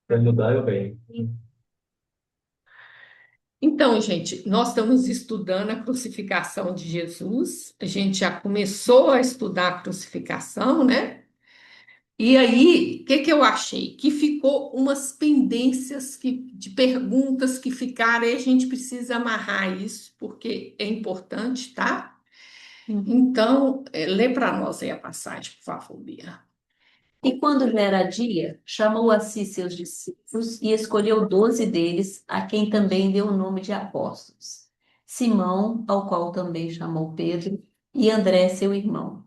Vai mudar, eu venho. Então, gente, nós estamos estudando a crucificação de Jesus. A gente já começou a estudar a crucificação, né? E aí, o que que eu achei? Que ficou umas pendências de perguntas que ficaram, e a gente precisa amarrar isso, porque é importante, tá? Então, lê para nós aí a passagem, por favor, Bia. E quando já era dia, chamou a si seus discípulos e escolheu 12 deles, a quem também deu o nome de apóstolos. Simão, ao qual também chamou Pedro, e André, seu irmão.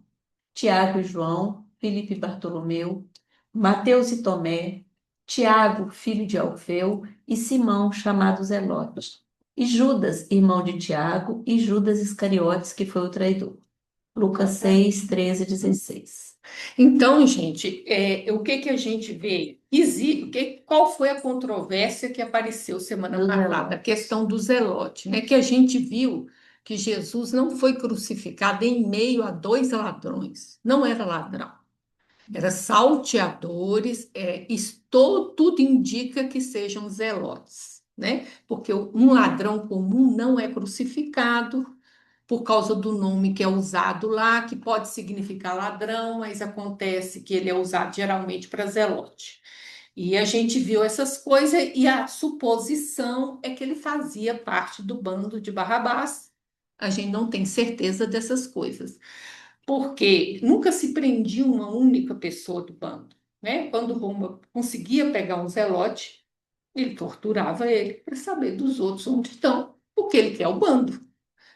Tiago e João, Filipe e Bartolomeu, Mateus e Tomé, Tiago, filho de Alfeu, e Simão, chamado Zelote. E Judas, irmão de Tiago, e Judas Iscariotes, que foi o traidor. Lucas 6, 13 e 16. Então, gente, o que que a gente vê? Qual foi a controvérsia que apareceu semana Dos passada? A Zelotes. questão do Zelote, né? Que a gente viu que Jesus não foi crucificado em meio a dois ladrões. Não era ladrão, era salteadores. Tudo indica que sejam zelotes, né? Porque um ladrão comum não é crucificado por causa do nome que é usado lá, que pode significar ladrão, mas acontece que ele é usado geralmente para zelote. E a gente viu essas coisas e a suposição é que ele fazia parte do bando de Barrabás. A gente não tem certeza dessas coisas, porque nunca se prendia uma única pessoa do bando, né? Quando Roma conseguia pegar um zelote, ele torturava ele para saber dos outros onde estão, porque ele quer o bando,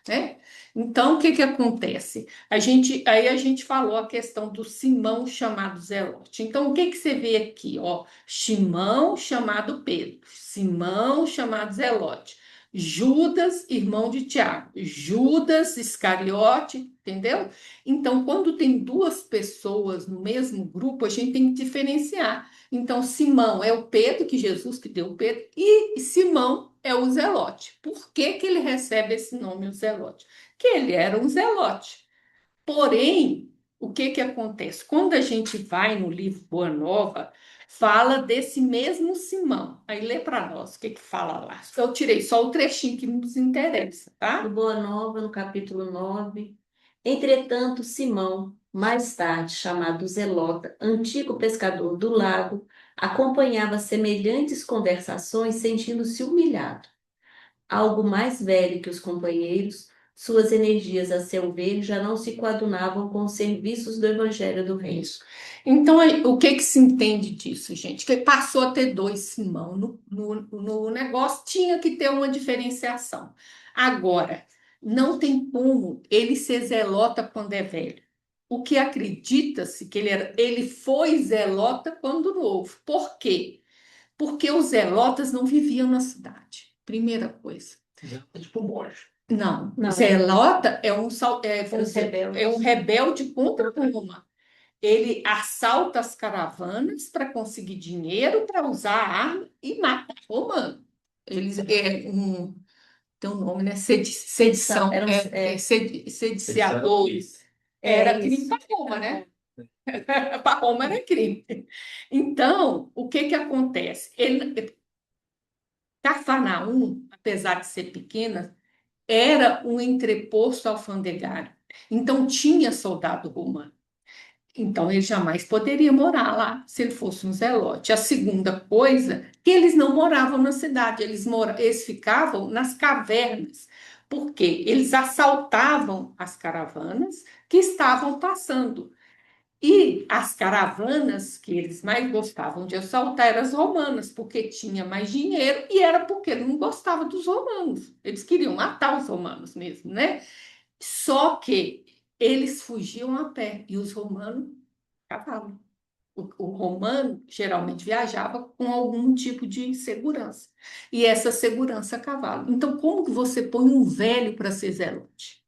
né? Então, o que que acontece? Aí a gente falou a questão do Simão chamado Zelote. Então, o que que você vê aqui? Ó, Simão chamado Pedro, Simão chamado Zelote, Judas, irmão de Tiago, Judas Iscariote, entendeu? Então, quando tem duas pessoas no mesmo grupo, a gente tem que diferenciar. Então, Simão é o Pedro, que Jesus que deu o Pedro, e Simão é o Zelote. Por que que ele recebe esse nome, o Zelote? Que ele era um Zelote. Porém, o que que acontece? Quando a gente vai no livro Boa Nova, fala desse mesmo Simão. Aí lê para nós o que que fala lá. Eu tirei só o trechinho que nos interessa, Do tá? Boa Nova, no capítulo 9. Entretanto, Simão, mais tarde chamado Zelota, antigo pescador do lago, acompanhava semelhantes conversações, sentindo-se humilhado. Algo mais velho que os companheiros, suas energias, a seu ver, já não se coadunavam com os serviços do Evangelho do Reino. Isso. Então, o que que se entende disso, gente? Que passou a ter dois Simão no negócio, tinha que ter uma diferenciação. Agora, não tem como ele ser zelota quando é velho. O que acredita-se que ele foi zelota quando novo. Por quê? Porque os zelotas não viviam na cidade. Primeira coisa. É tipo morte. Não, Não, zelota eram os é um rebeldes. rebelde contra Roma. Ele assalta as caravanas para conseguir dinheiro para usar a arma e mata romano. Eles tem um nome, né? Sedição, Sedição, eram, sediciadores. Era crime isso. para Roma, né? Para Roma era crime. Então, o que que acontece? Cafarnaum, apesar de ser pequena, era um entreposto alfandegário. Então, tinha soldado romano. Então, ele jamais poderia morar lá se ele fosse um zelote. A segunda coisa, que eles não moravam na cidade, eles ficavam nas cavernas, porque eles assaltavam as caravanas que estavam passando. E as caravanas que eles mais gostavam de assaltar eram as romanas, porque tinha mais dinheiro e era porque ele não gostava dos romanos. Eles queriam matar os romanos mesmo, né? Só que eles fugiam a pé e os romanos cavalo. O romano geralmente viajava com algum tipo de segurança. E essa segurança a cavalo. Então, como que você põe um velho para ser zelote?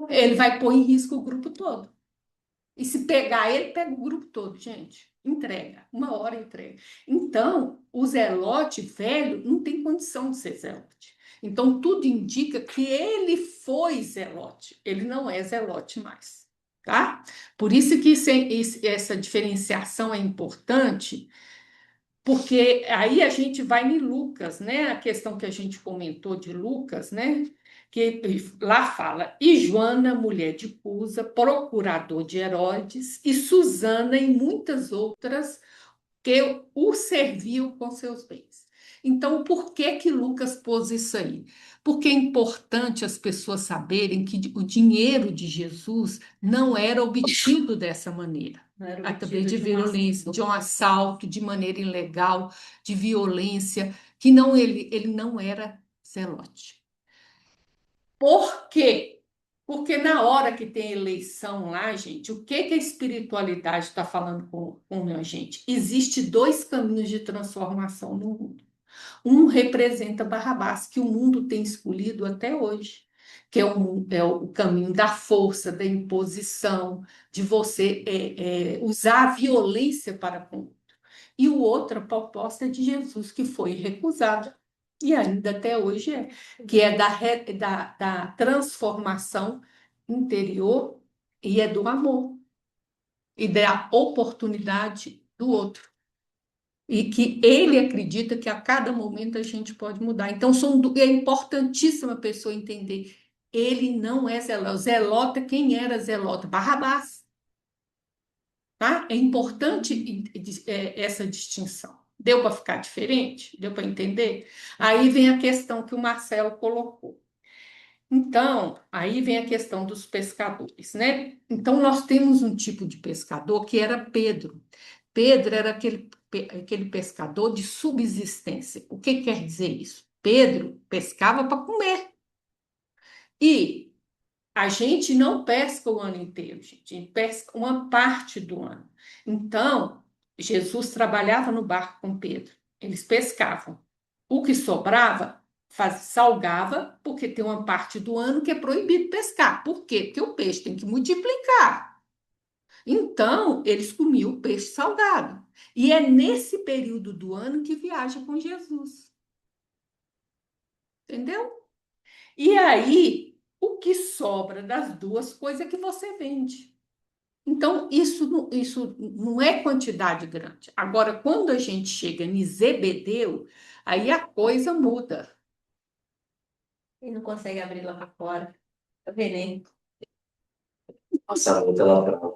Ele vai pôr em risco o grupo todo. E se pegar ele, pega o grupo todo, gente. Entrega. Uma hora entrega. Então, o zelote velho não tem condição de ser zelote. Então, tudo indica que ele foi zelote. Ele não é zelote mais. tá? Por isso que essa diferenciação é importante, porque aí a gente vai em Lucas, né? A questão que a gente comentou de Lucas, né? Que lá fala, e Joana, mulher de Cusa, procurador de Herodes, e Susana e muitas outras que o serviu com seus bens. Então, por que que Lucas pôs isso aí? Porque é importante as pessoas saberem que o dinheiro de Jesus não era obtido dessa maneira, Não era através obtido de de violência, de um assalto. assalto, de maneira ilegal, de violência, que não ele não era zelote. Por quê? Porque na hora que tem eleição lá, gente, o que que a espiritualidade está falando com a gente? Existe dois caminhos de transformação no mundo. Um representa Barrabás, que o mundo tem escolhido até hoje, que é o caminho da força, da imposição, de você usar a violência para com o outro. E o outro, a proposta de Jesus, que foi recusada, e ainda até hoje é, que é da transformação interior e é do amor, e da oportunidade do outro. E que ele acredita que a cada momento a gente pode mudar. Então, é importantíssimo a pessoa entender. Ele não é zelota. Zelota, quem era zelota? Barrabás. Tá? É importante essa distinção. Deu para ficar diferente? Deu para entender? Aí vem a questão que o Marcelo colocou. Então, aí vem a questão dos pescadores, né? Então, nós temos um tipo de pescador que era Pedro. Pedro era aquele pescador de subsistência. O que quer dizer isso? Pedro pescava para comer. E a gente não pesca o ano inteiro, gente. A gente pesca uma parte do ano. Então, Jesus trabalhava no barco com Pedro. Eles pescavam. O que sobrava, salgava, porque tem uma parte do ano que é proibido pescar. Por quê? Porque o peixe tem que multiplicar. Então, eles comiam o peixe salgado. E é nesse período do ano que viaja com Jesus. Entendeu? E aí, o que sobra das duas coisas é que você vende. Então, isso não é quantidade grande. Agora, quando a gente chega em Zebedeu, aí a coisa muda. E não consegue abrir lá para fora. Tá vendo, hein? Nossa, muito lateral.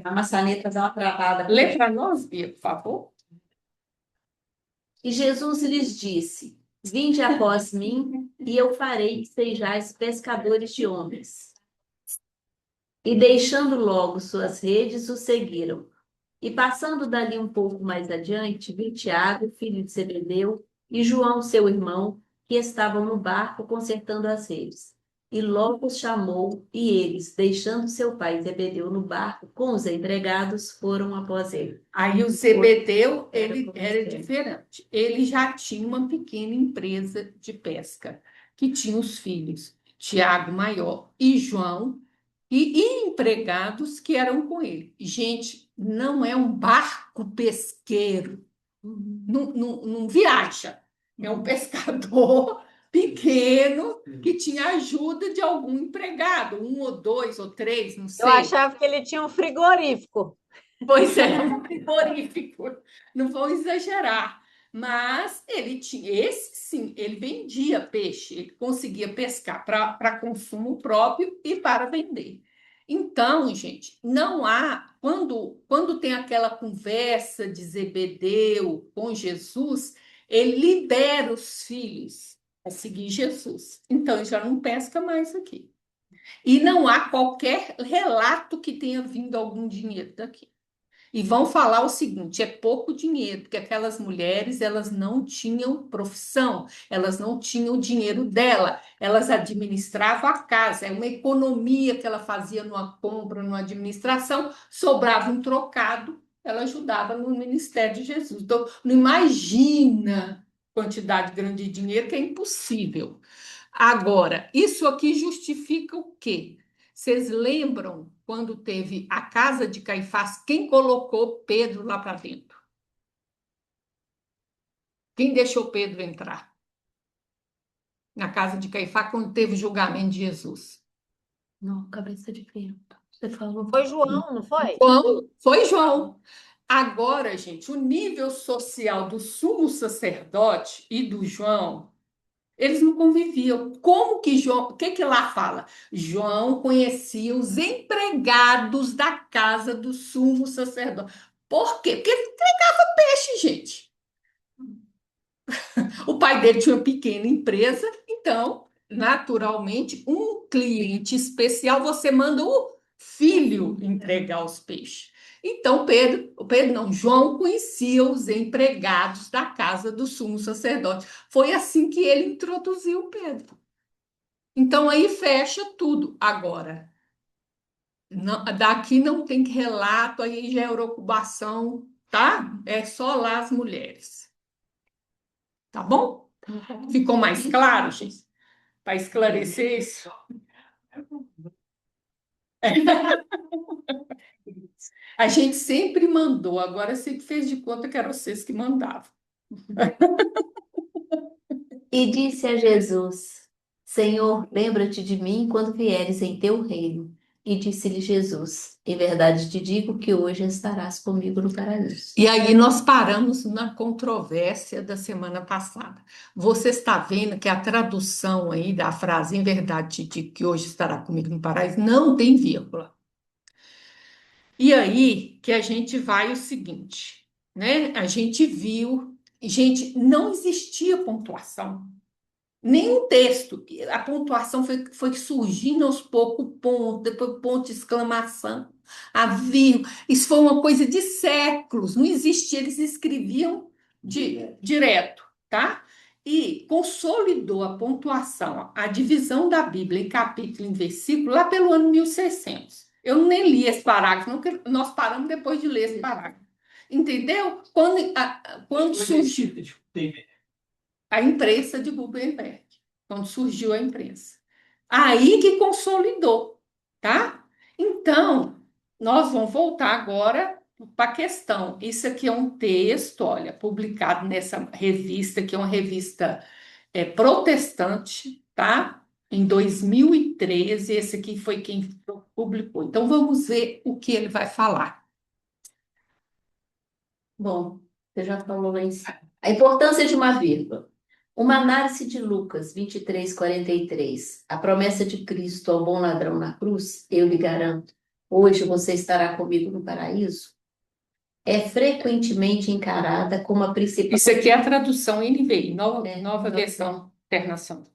A maçaneta dá uma travada. Lê para nós, Bia, por favor. E Jesus lhes disse: Vinde após mim, e eu farei que sejais pescadores de homens. E deixando logo suas redes, o seguiram. E passando dali um pouco mais adiante, viu Tiago, filho de Zebedeu, e João, seu irmão, que estavam no barco consertando as redes. E logo os chamou, e eles, deixando seu pai Zebedeu no barco com os empregados, foram após ele. Aí o Zebedeu, ele como era sempre. diferente. Ele já tinha uma pequena empresa de pesca, que tinha os filhos, Tiago maior e João, e empregados que eram com ele. Gente, não é um barco pesqueiro, não viaja. É um pescador pequeno que tinha ajuda de algum empregado, um ou dois ou três, não Eu sei. achava que ele tinha um frigorífico. Pois é, um frigorífico, não vou exagerar. Mas ele tinha, esse sim, ele vendia peixe, ele conseguia pescar para consumo próprio e para vender. Então, gente, não há, quando tem aquela conversa de Zebedeu com Jesus, ele libera os filhos a seguir Jesus. Então, ele já não pesca mais aqui. E não há qualquer relato que tenha vindo algum dinheiro daqui. E vão falar o seguinte, é pouco dinheiro, porque aquelas mulheres, elas não tinham profissão, elas não tinham o dinheiro dela, elas administravam a casa, é uma economia que ela fazia numa compra, numa administração, sobrava um trocado, ela ajudava no ministério de Jesus. Então, não imagina quantidade grande de dinheiro, que é impossível. Agora, isso aqui justifica o quê? Vocês lembram quando teve a casa de Caifás? Quem colocou Pedro lá para dentro? Quem deixou Pedro entrar na casa de Caifás quando teve o julgamento de Jesus? Não, cabeça de ferro. Você falou. Foi João, não foi? João, foi João. Agora, gente, o nível social do sumo sacerdote e do João, eles não conviviam. Como que João, o que que lá fala? João conhecia os empregados da casa do sumo sacerdote. Por quê? Porque ele entregava peixe, gente. O pai dele tinha uma pequena empresa, então, naturalmente, um cliente especial, você manda o filho entregar os peixes. Então, Pedro não, João conhecia os empregados da casa do sumo sacerdote. Foi assim que ele introduziu Pedro. Então, aí fecha tudo. Agora, daqui não tem relato, aí já é urucubação, tá? É só lá as mulheres. Tá bom? Ficou mais claro, gente? Para esclarecer isso. A gente sempre mandou, agora sempre fez de conta que eram vocês que mandavam. E disse a Jesus: Senhor, lembra-te de mim quando vieres em teu reino. E disse-lhe Jesus: Em verdade te digo que hoje estarás comigo no paraíso. E aí nós paramos na controvérsia da semana passada. Você está vendo que a tradução aí da frase em verdade te digo que hoje estará comigo no paraíso não tem vírgula. E aí que a gente vai o seguinte, né? A gente viu, gente, não existia pontuação. Nenhum texto. A pontuação foi surgindo aos poucos, ponto, depois ponto de exclamação, a vírgula. Isso foi uma coisa de séculos, não existia, eles escreviam direto, tá? E consolidou a pontuação, a divisão da Bíblia em capítulo e em versículo, lá pelo ano 1600. Eu nem li esse parágrafo, não, porque nós paramos depois de ler esse parágrafo. Entendeu? Quando surgiu a imprensa de Gutenberg, quando surgiu a imprensa. Aí que consolidou, tá? Então, nós vamos voltar agora para a questão. Isso aqui é um texto, olha, publicado nessa revista, que é uma revista protestante, tá? Em 2013, esse aqui foi quem publicou. Então, vamos ver o que ele vai falar. Bom, você já falou lá em cima. A importância de uma vírgula. Uma análise de Lucas 23:43. A promessa de Cristo ao bom ladrão na cruz, eu lhe garanto, hoje você estará comigo no paraíso, é frequentemente encarada como a principal. Isso aqui é a tradução NVI, nova nova versão internacional.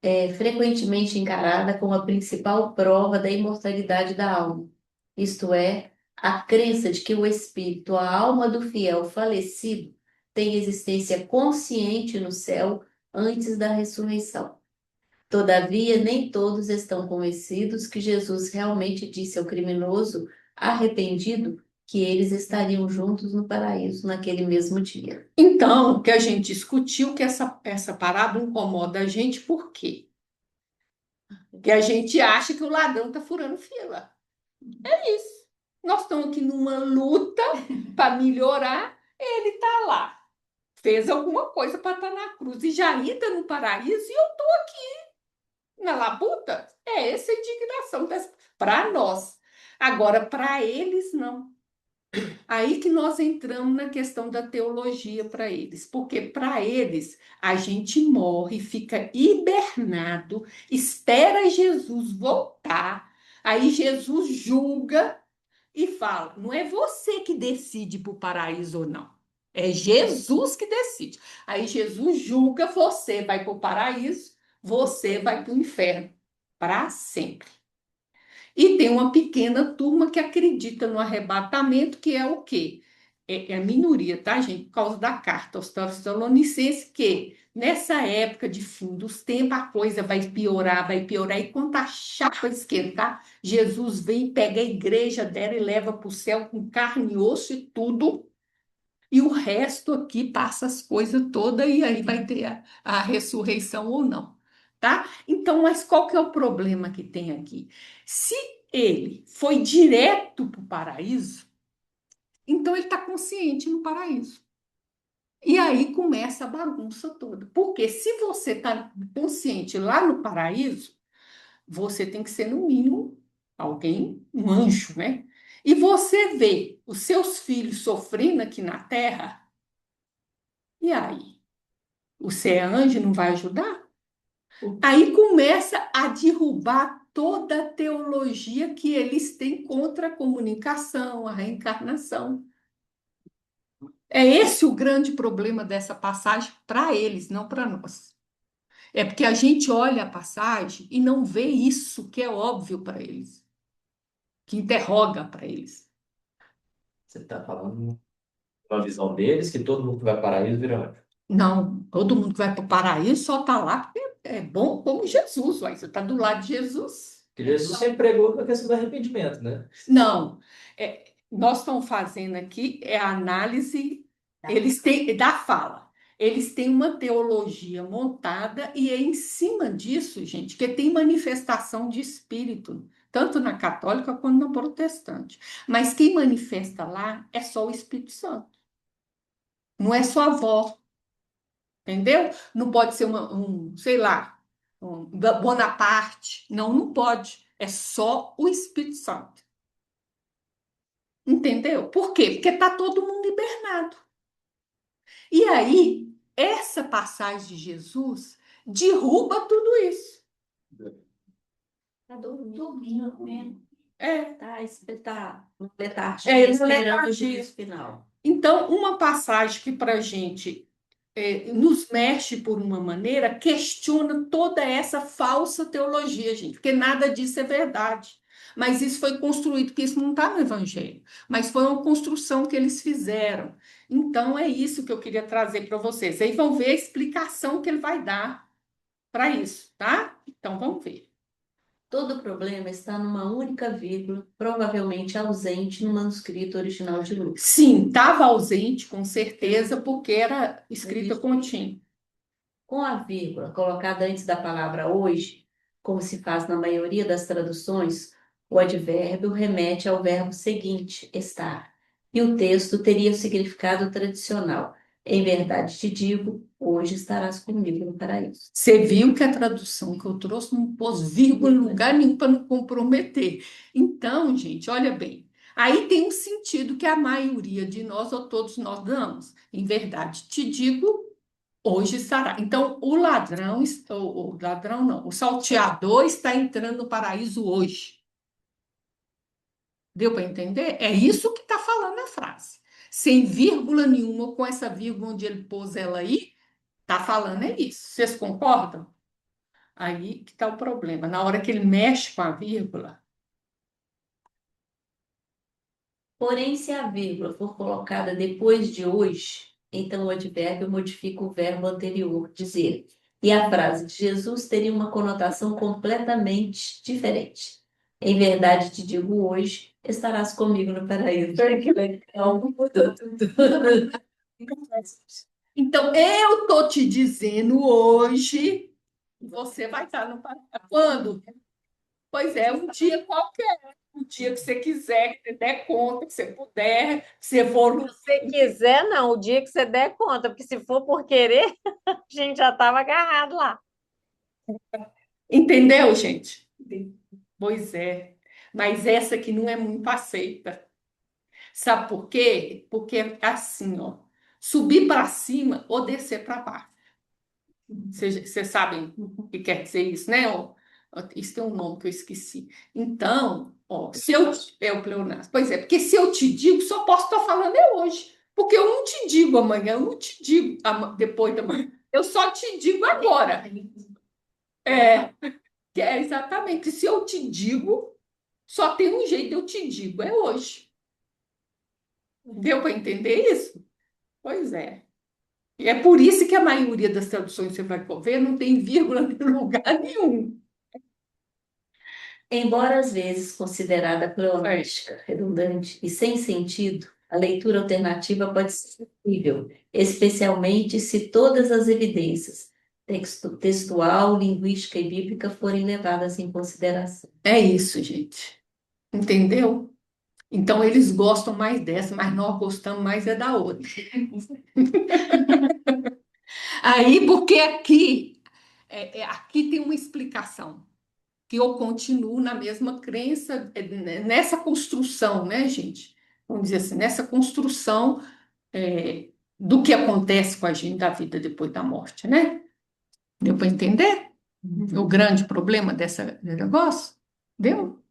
É frequentemente encarada como a principal prova da imortalidade da alma, isto é, a crença de que o espírito, a alma do fiel falecido, tem existência consciente no céu antes da ressurreição. Todavia, nem todos estão convencidos que Jesus realmente disse ao criminoso arrependido que eles estariam juntos no paraíso naquele mesmo dia. Então, que a gente discutiu que essa parábola incomoda a gente, por quê? Porque a gente acha que o ladrão está furando fila. É isso. Nós estamos aqui numa luta para melhorar, ele está lá. Fez alguma coisa para estar na cruz e já está no paraíso e eu estou aqui na labuta. É essa a indignação para nós. Agora, para eles, não. Aí que nós entramos na questão da teologia para eles, porque para eles a gente morre, fica hibernado, espera Jesus voltar, aí Jesus julga e fala: não é você que decide para o paraíso ou não, é Jesus que decide. Aí Jesus julga, você vai para o paraíso, você vai para o inferno para sempre. E tem uma pequena turma que acredita no arrebatamento, que é o quê? É a minoria, tá, gente? Por causa da carta aos Tessalonicenses, que nessa época de fim dos tempos, a coisa vai piorar, e quando a chapa esquentar, Jesus vem, pega a igreja dela e leva para o céu com carne e osso e tudo, e o resto aqui passa as coisas todas, e aí vai ter a ressurreição ou não, tá? Então, mas qual que é o problema que tem aqui? Se ele foi direto para o paraíso, então ele está consciente no paraíso. E aí começa a bagunça toda. Porque se você está consciente lá no paraíso, você tem que ser, no mínimo, alguém, um anjo, né? E você vê os seus filhos sofrendo aqui na terra, e aí? Você é anjo, não vai ajudar? Aí começa a derrubar toda a teologia que eles têm contra a comunicação, a reencarnação. É esse o grande problema dessa passagem para eles, não para nós. É porque a gente olha a passagem e não vê isso que é óbvio para eles, que interroga para eles. Você está falando uma visão deles que todo mundo que vai para isso vira anjo. Não, todo mundo que vai para o paraíso só está lá porque é bom como Jesus. Uai, você está do lado de Jesus. Porque Jesus sempre pregou a questão do arrependimento, né? Não, nós estamos fazendo aqui a análise, eles têm da fala. Eles têm uma teologia montada e é em cima disso, gente, que tem manifestação de espírito, tanto na católica quanto na protestante. Mas quem manifesta lá é só o Espírito Santo, não é só a avó, entendeu? Não pode ser sei lá, um Bonaparte. Não, não pode. É só o Espírito Santo. Entendeu? Por quê? Porque está todo mundo hibernado. E aí, essa passagem de Jesus derruba tudo isso. Tá dormindo mesmo. É, Tá no letargia, no esperando o letargia. juízo final. Então, uma passagem que para a gente nos mexe por uma maneira, questiona toda essa falsa teologia, gente, porque nada disso é verdade. Mas isso foi construído, porque isso não está no Evangelho, mas foi uma construção que eles fizeram. Então, é isso que eu queria trazer para vocês. Aí vão ver a explicação que ele vai dar para isso, tá? Então, vamos ver. Todo o problema está numa única vírgula, provavelmente ausente no manuscrito original de Lucas. Sim, estava ausente, com certeza, porque era escrita com tim. Com a vírgula colocada antes da palavra hoje, como se faz na maioria das traduções, o advérbio remete ao verbo seguinte, estar, e o texto teria o significado tradicional. Em verdade te digo, hoje estarás comigo no paraíso. Você viu que a tradução que eu trouxe não pôs vírgula em lugar nenhum para não comprometer. Então, gente, olha bem. Aí tem um sentido que a maioria de nós, ou todos nós, damos. Em verdade, te digo, hoje estará. Então, o ladrão, o ladrão não, o salteador está entrando no paraíso hoje. Deu para entender? É isso que está falando a frase. Sem vírgula nenhuma, com essa vírgula onde ele pôs ela aí, está falando é isso. Vocês concordam? Aí que está o problema. Na hora que ele mexe com a vírgula, Porém, se a vírgula for colocada depois de hoje, então o advérbio modifica o verbo anterior, dizer. E a frase de Jesus teria uma conotação completamente diferente. Em verdade te digo hoje, estarás comigo no paraíso. Olha que legal, mudou tudo. então eu tô te dizendo hoje, você vai estar no paraíso. Quando? Pois é, um dia qualquer, um dia que você quiser, que você der conta, que você puder, que você for. Se você quiser, não, o dia que você der conta, porque se for por querer, a gente já estava agarrado lá. Entendeu, gente? Pois é. Mas essa aqui não é muito aceita. Sabe por quê? Porque é assim, ó. Subir para cima ou descer para baixo. Vocês sabem o que quer dizer isso, né? Ó, isso tem um nome que eu esqueci. Então, ó, se eu. É o pleonasmo. Pois é, porque se eu te digo, só posso estar falando hoje. Porque eu não te digo amanhã, eu não te digo depois da manhã. Eu só te digo agora. É, que é exatamente. Se eu te digo, só tem um jeito, eu te digo, é hoje. Deu para entender isso? Pois é. E é por isso que a maioria das traduções você vai ver não tem vírgula em lugar nenhum. Embora às vezes considerada pleonástica, redundante e sem sentido, a leitura alternativa pode ser possível, especialmente se todas as evidências textual, linguística e bíblica forem levadas em consideração. É isso, gente. Entendeu? Então eles gostam mais dessa, mas nós gostamos mais é da outra. Aí, porque aqui tem uma explicação que eu continuo na mesma crença, nessa construção, né, gente? Vamos dizer assim, nessa construção do que acontece com a gente da vida depois da morte, né? Deu para entender o grande problema desse negócio? Deu?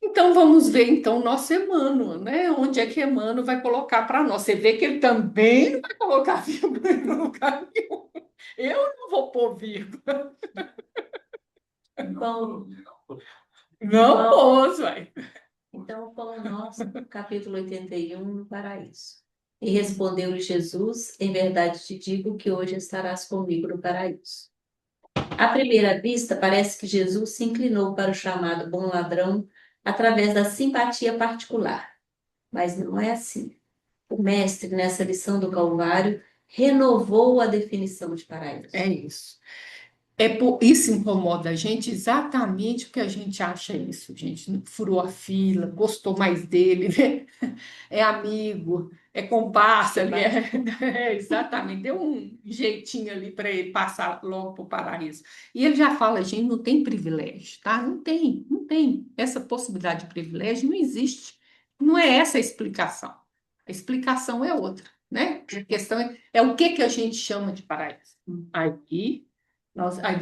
Então vamos ver então o nosso Emmanuel, né? Onde é que Emmanuel vai colocar para nós? Você vê que ele também não vai colocar vírgula em lugar nenhum. Eu não vou pôr vírgula. Bom, Não posso, vai. então, Pão Nosso, capítulo 81, no paraíso. E respondeu-lhe Jesus: Em verdade te digo que hoje estarás comigo no paraíso. À primeira vista, parece que Jesus se inclinou para o chamado bom ladrão através da simpatia particular. Mas não é assim. O Mestre, nessa lição do Calvário, renovou a definição de paraíso. É isso. Isso incomoda a gente exatamente porque a gente acha isso, gente. Furou a fila, gostou mais dele, né? É amigo, é comparsa ali, exatamente. Deu um jeitinho ali para ele passar logo para o paraíso. E ele já fala, gente, não tem privilégio, tá? Não tem, não tem. Essa possibilidade de privilégio não existe. Não é essa a explicação. A explicação é outra, né? A questão é o que que a gente chama de paraíso. Aí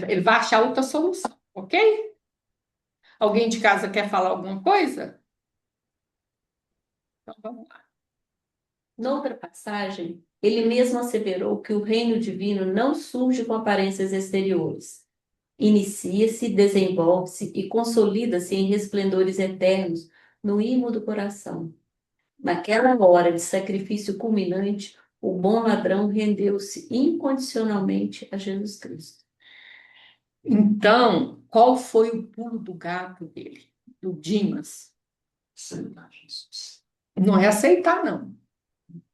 ele vai achar outra solução, ok? Alguém de casa quer falar alguma coisa? Então vamos lá. Noutra passagem, ele mesmo asseverou que o reino divino não surge com aparências exteriores. Inicia-se, desenvolve-se e consolida-se em resplendores eternos no imo do coração. Naquela hora de sacrifício culminante, o bom ladrão rendeu-se incondicionalmente a Jesus Cristo. Então, qual foi o pulo do gato dele, do Dimas? Não é aceitar, não.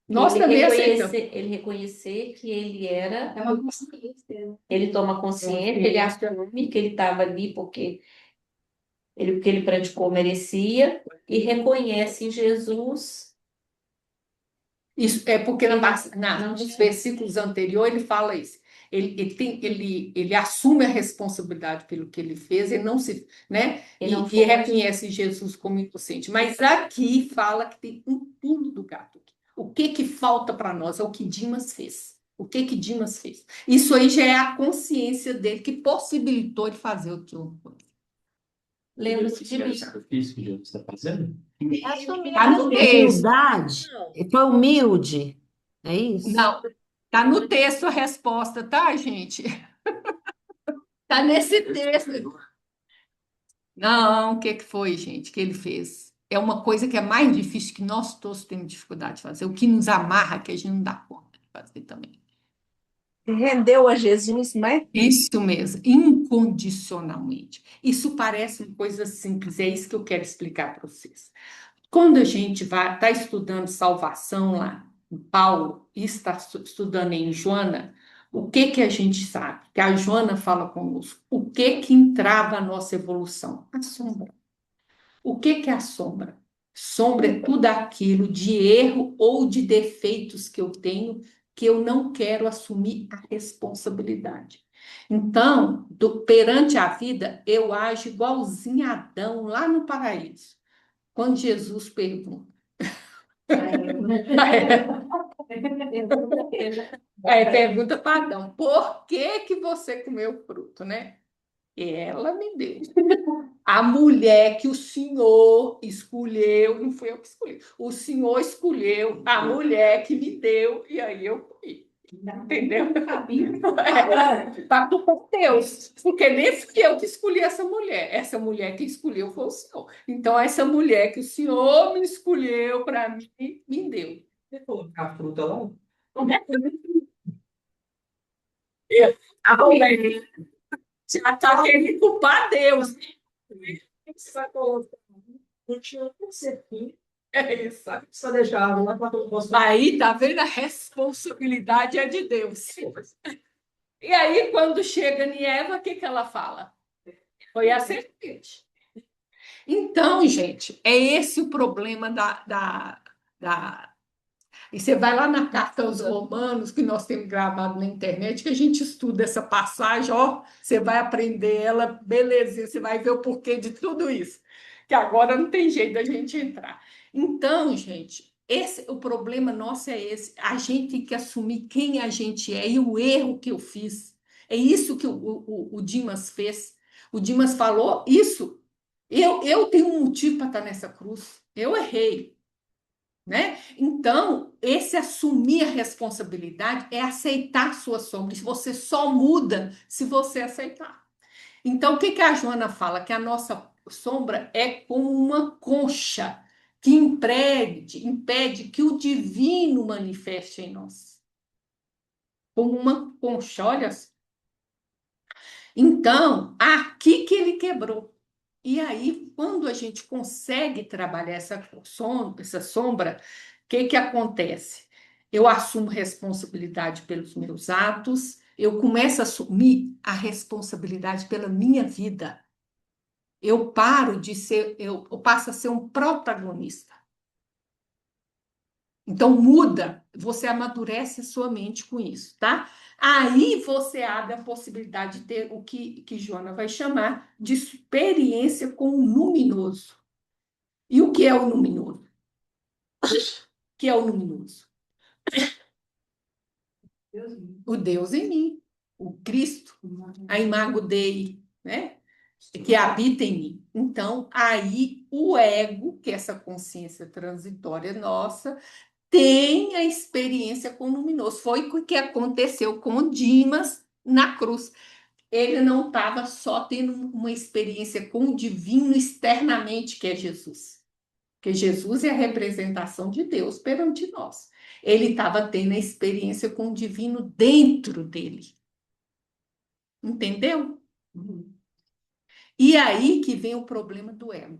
Nós também aceitamos. Ele reconhecer que ele era, ele toma consciência, ele assume que ele estava ali porque o que ele praticou merecia e reconhece em Jesus. Isso é porque nos versículos anteriores ele fala isso. Ele assume a responsabilidade pelo que ele fez, ele não se, né? E reconhece Jesus como inocente. Mas aqui fala que tem um pulo do gato. O que que falta para nós é o que Dimas fez. O que que Dimas fez? Isso aí já é a consciência dele que possibilitou ele fazer o que eu Lembra-se de mim. Sacrifício que Jesus está fazendo? Tá no texto. Humildade. Foi humilde. É isso? Não, tá no texto a resposta, tá, gente? Tá nesse texto. Não, o que que foi, gente, que ele fez? É uma coisa que é mais difícil que nós todos temos dificuldade de fazer. O que nos amarra, que a gente não dá conta de fazer também. Rendeu a Jesus, né? Isso mesmo, incondicionalmente. Isso parece uma coisa simples, é isso que eu quero explicar para vocês. Quando a gente está estudando salvação lá em Paulo e está estudando em Joana, o que que a gente sabe? Que a Joana fala conosco. O que que entrava a nossa evolução? A sombra. O que que é a sombra? Sombra é tudo aquilo de erro ou de defeitos que eu tenho que eu não quero assumir a responsabilidade. Então, perante a vida, eu ajo igualzinho a Adão lá no paraíso. Quando Jesus pergunta. Pergunta para Adão, por que que você comeu o fruto, né? Ela me deu. A mulher que o Senhor escolheu, não fui eu que escolhi, o Senhor escolheu a mulher que me deu, e aí eu comi. Entendeu? Tá com Deus, porque nem fui eu que escolhi essa mulher que escolheu foi o Senhor. Então, essa mulher que o Senhor me escolheu para mim, me deu. Você colocar a fruta lá? A mulher já está querendo culpar Deus. Você vai colocar. Não tinha que ser filho. É isso. Só deixava lá para o Aí, tá vendo? A responsabilidade é de Deus. E aí, quando chega em Eva, o que que ela fala? Foi a serpente. Então, gente, é esse o problema da E você vai lá na carta aos Romanos, que nós temos gravado na internet, que a gente estuda essa passagem, ó, você vai aprender ela, belezinha, você vai ver o porquê de tudo isso, que agora não tem jeito da gente entrar. Então, gente, o problema nosso é esse, a gente tem que assumir quem a gente é e o erro que eu fiz. É isso que o Dimas fez. O Dimas falou isso. Eu tenho um motivo para estar nessa cruz. Eu errei, né? Então, esse assumir a responsabilidade é aceitar sua sombra. Você só muda se você aceitar. Então, o que que a Joana fala? Que a nossa sombra é como uma concha que impede que o divino manifeste em nós. Como uma concha, olha só. Então, aqui que ele quebrou. E aí, quando a gente consegue trabalhar essa sombra, o que que acontece? Eu assumo responsabilidade pelos meus atos, eu começo a assumir a responsabilidade pela minha vida. Eu paro de ser, eu passo a ser um protagonista. Então muda, você amadurece a sua mente com isso, tá? Aí você abre a possibilidade de ter o que Joana vai chamar de experiência com o luminoso. E o que é o luminoso? O que é o luminoso? O Deus em mim, o Cristo, a imago Dei, né? Que habita em mim. Então, aí o ego, que é essa consciência transitória nossa, tem a experiência com o luminoso. Foi o que aconteceu com Dimas na cruz. Ele não estava só tendo uma experiência com o divino externamente, que é Jesus. Porque Jesus é a representação de Deus perante nós. Ele estava tendo a experiência com o divino dentro dele. Entendeu? E aí que vem o problema do ego.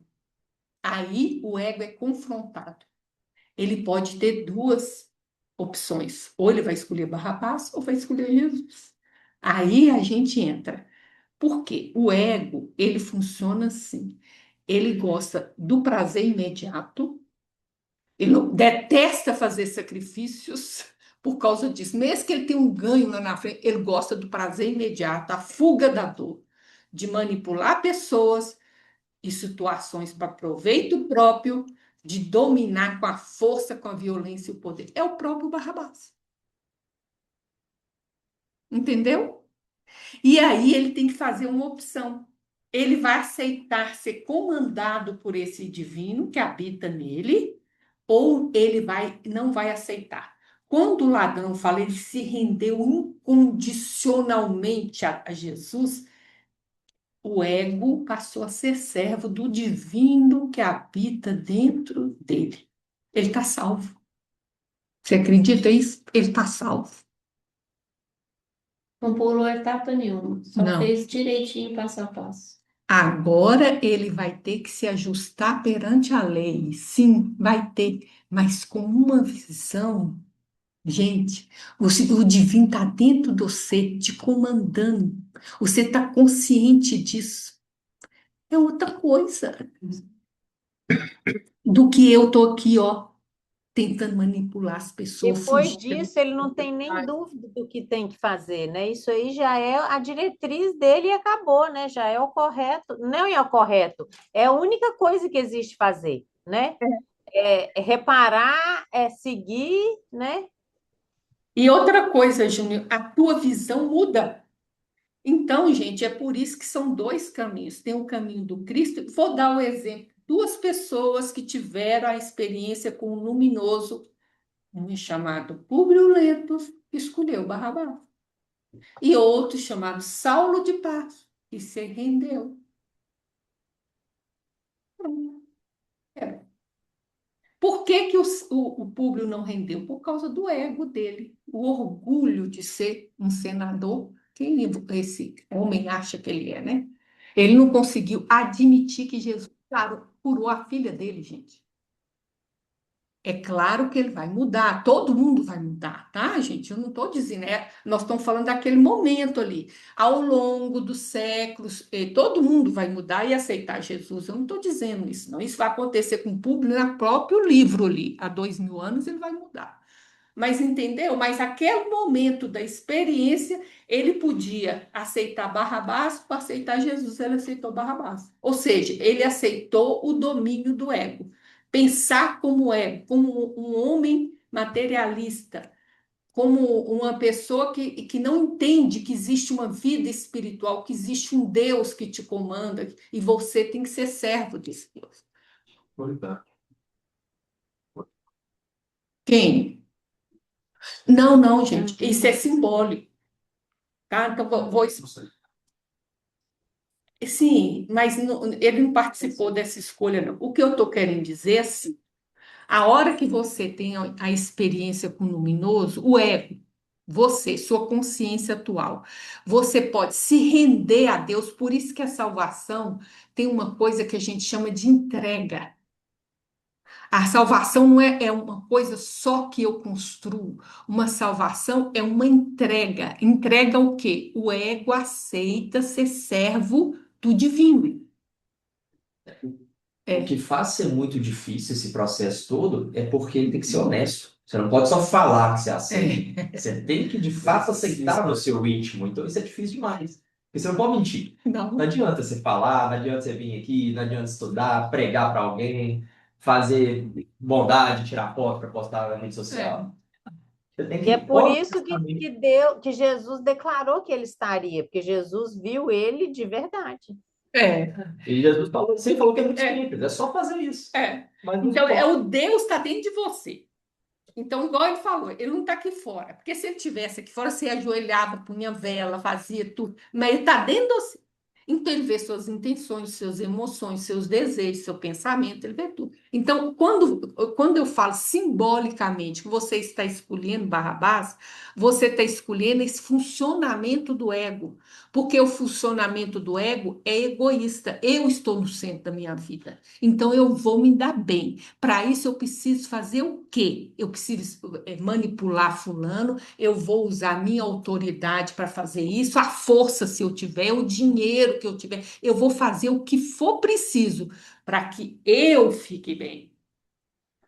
Aí o ego é confrontado. Ele pode ter duas opções. Ou ele vai escolher Barrabás ou vai escolher Jesus. Aí a gente entra. Por quê? O ego, ele funciona assim. Ele gosta do prazer imediato, ele detesta fazer sacrifícios por causa disso. Mesmo que ele tenha um ganho lá na frente, ele gosta do prazer imediato, a fuga da dor, de manipular pessoas e situações para proveito próprio, de dominar com a força, com a violência e o poder. É o próprio Barrabás. Entendeu? E aí ele tem que fazer uma opção. Ele vai aceitar ser comandado por esse divino que habita nele, ou ele não vai aceitar. Quando o ladrão fala, ele se rendeu incondicionalmente a Jesus, o ego passou a ser servo do divino que habita dentro dele. Ele está salvo. Você acredita nisso? Ele está salvo. Não pulou etapa nenhuma, só Não. fez direitinho, passo a passo. Agora ele vai ter que se ajustar perante a lei. Sim, vai ter, mas com uma visão. Gente, o divino está dentro de você, te comandando. Você está consciente disso. É outra coisa do que eu estou aqui, ó, tentando manipular as pessoas. Depois fingindo. disso, ele não tem nem dúvida do que tem que fazer, né? Isso aí já é a diretriz dele e acabou, né? Já é o correto. Não é o correto, é a única coisa que existe fazer, né? É reparar, é seguir, né? E outra coisa, Júnior, a tua visão muda. Então, gente, é por isso que são dois caminhos. Tem o caminho do Cristo. Vou dar o exemplo. Duas pessoas que tiveram a experiência com o luminoso, um chamado Públio Lentulus, que escolheu Barrabás. E outro chamado Saulo de Tarso, que se rendeu. É. Por que que o Públio não rendeu? Por causa do ego dele, o orgulho de ser um senador. Quem esse homem acha que ele é, né? Ele não conseguiu admitir que Jesus, claro, curou a filha dele, gente. É claro que ele vai mudar, todo mundo vai mudar, tá, gente? Eu não estou dizendo, nós estamos falando daquele momento ali. Ao longo dos séculos, todo mundo vai mudar e aceitar Jesus. Eu não estou dizendo isso, não. Isso vai acontecer com o público no próprio livro ali. Há 2000 anos ele vai mudar. Mas entendeu? Mas aquele momento da experiência, ele podia aceitar Barrabás ou aceitar Jesus, ele aceitou Barrabás. Ou seja, ele aceitou o domínio do ego. Pensar como ego, como um homem materialista, como uma pessoa que não entende que existe uma vida espiritual, que existe um Deus que te comanda e você tem que ser servo desse Deus. Pois é. Quem? Não, não, gente, isso é simbólico, tá? Então, sim, mas ele não participou dessa escolha, não. O que eu estou querendo dizer é assim, a hora que você tem a experiência com o luminoso, o ego, você, sua consciência atual, você pode se render a Deus, por isso que a salvação tem uma coisa que a gente chama de entrega. A salvação não é uma coisa só que eu construo. Uma salvação é uma entrega. Entrega o quê? O ego aceita ser servo do divino. O que faz ser muito difícil esse processo todo é porque ele tem que ser honesto. Você não pode só falar que você aceita. Você tem que, de fato, aceitar no seu íntimo. Então, isso é difícil demais. Porque você não pode mentir. Não. Não adianta você falar, não adianta você vir aqui, não adianta estudar, pregar para alguém, fazer bondade, tirar foto para postar na rede social. Você tem E é que, por isso honestamente, que Jesus declarou que ele estaria, porque Jesus viu ele de verdade. E Jesus falou, você falou que é muito simples, é só fazer isso. Mas não Então, pode. o Deus está dentro de você. Então, igual ele falou, ele não está aqui fora. Porque se ele estivesse aqui fora, você ajoelhava, punha vela, fazia tudo. Mas ele está dentro de você. Então, ele vê suas intenções, suas emoções, seus desejos, seu pensamento, ele vê tudo. Então, quando eu falo simbolicamente que você está escolhendo Barrabás, você está escolhendo esse funcionamento do ego. Porque o funcionamento do ego é egoísta. Eu estou no centro da minha vida. Então, eu vou me dar bem. Para isso, eu preciso fazer o quê? Eu preciso manipular fulano, eu vou usar a minha autoridade para fazer isso, a força, se eu tiver, o dinheiro que eu tiver, eu vou fazer o que for preciso para que eu fique bem.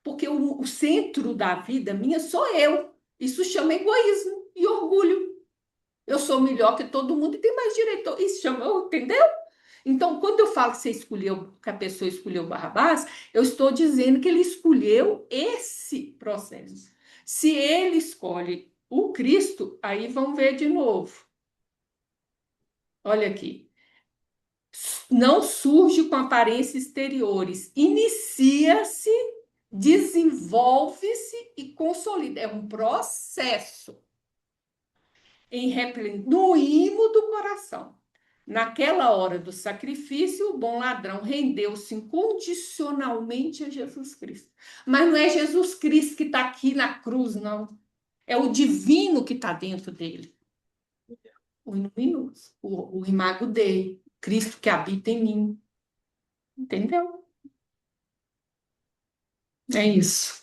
Porque o centro da vida minha sou eu. Isso chama egoísmo e orgulho. Eu sou melhor que todo mundo e tenho mais direito. Isso chama, entendeu? Então, quando eu falo que você escolheu, que a pessoa escolheu Barrabás, eu estou dizendo que ele escolheu esse processo. Se ele escolhe o Cristo, aí vamos ver de novo. Olha aqui. Não surge com aparências exteriores, inicia-se, desenvolve-se e consolida. É um processo no imo do coração. Naquela hora do sacrifício, o bom ladrão rendeu-se incondicionalmente a Jesus Cristo. Mas não é Jesus Cristo que está aqui na cruz, não. É o divino que está dentro dele. O luminoso, o imago Dei, Cristo que habita em mim. Entendeu? É isso.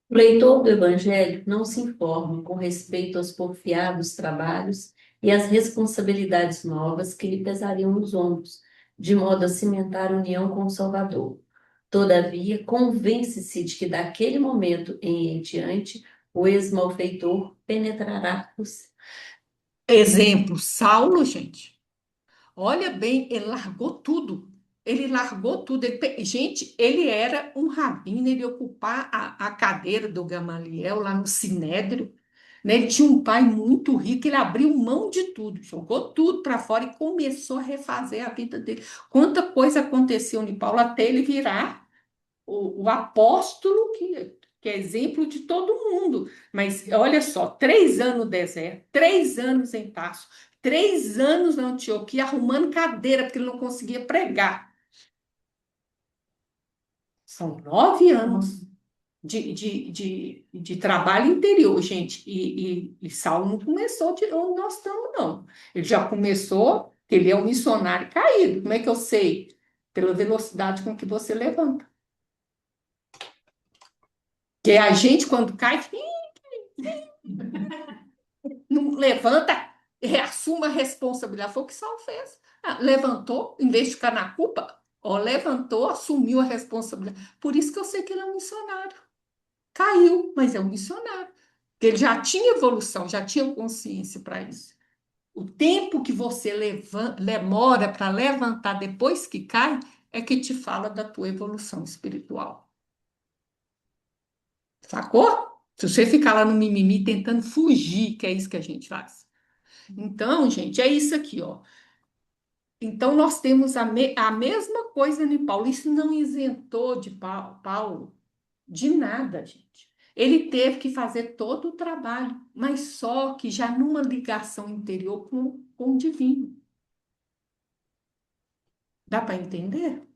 O leitor do Evangelho não se informa com respeito aos porfiados trabalhos e às responsabilidades novas que lhe pesariam nos ombros, de modo a cimentar a união com o Salvador. Todavia, convence-se de que daquele momento em diante o ex-malfeitor penetrará o céu. Exemplo, Saulo, gente. Olha bem, ele largou tudo. Ele largou tudo. Gente, ele era um rabino, ele ia ocupar a cadeira do Gamaliel lá no Sinédrio. Né? Ele tinha um pai muito rico, ele abriu mão de tudo, jogou tudo para fora e começou a refazer a vida dele. Quanta coisa aconteceu em Paulo até ele virar o apóstolo que é exemplo de todo mundo. Mas olha só, 3 anos no deserto, 3 anos em Tarso, 3 anos na Antioquia arrumando cadeira, porque ele não conseguia pregar. São 9 anos de trabalho interior, gente. E Saulo não começou de onde nós estamos, não. Ele já começou, ele é um missionário caído. Como é que eu sei? Pela velocidade com que você levanta. Que a gente, quando cai, não levanta, reassuma a responsabilidade. Foi o que Saulo fez. Levantou, em vez de ficar na culpa, Ó, levantou, assumiu a responsabilidade. Por isso que eu sei que ele é um missionário. Caiu, mas é um missionário. Porque ele já tinha evolução, já tinha consciência para isso. O tempo que você demora para levantar depois que cai é que te fala da tua evolução espiritual. Sacou? Se você ficar lá no mimimi tentando fugir, que é isso que a gente faz. Então, gente, é isso aqui, ó. Então, nós temos a mesma coisa em Paulo. Isso não isentou de Paulo de nada, gente. Ele teve que fazer todo o trabalho, mas só que já numa ligação interior com o divino. Dá para entender?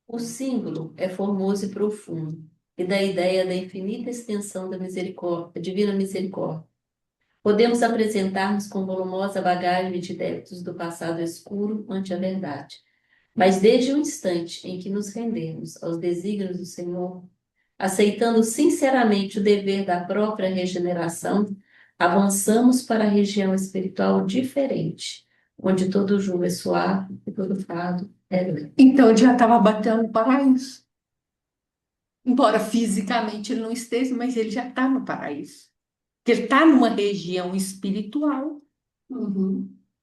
O símbolo é formoso e profundo, e dá a ideia da infinita extensão da misericórdia, divina misericórdia. Podemos apresentar-nos com volumosa bagagem de débitos do passado escuro ante a verdade. Mas desde o instante em que nos rendemos aos desígnios do Senhor, aceitando sinceramente o dever da própria regeneração, avançamos para a região espiritual diferente, onde todo jugo é suave e todo fardo é leve. Então, ele já estava batendo no paraíso. Embora fisicamente ele não esteja, mas ele já está no paraíso. Porque ele está numa região espiritual.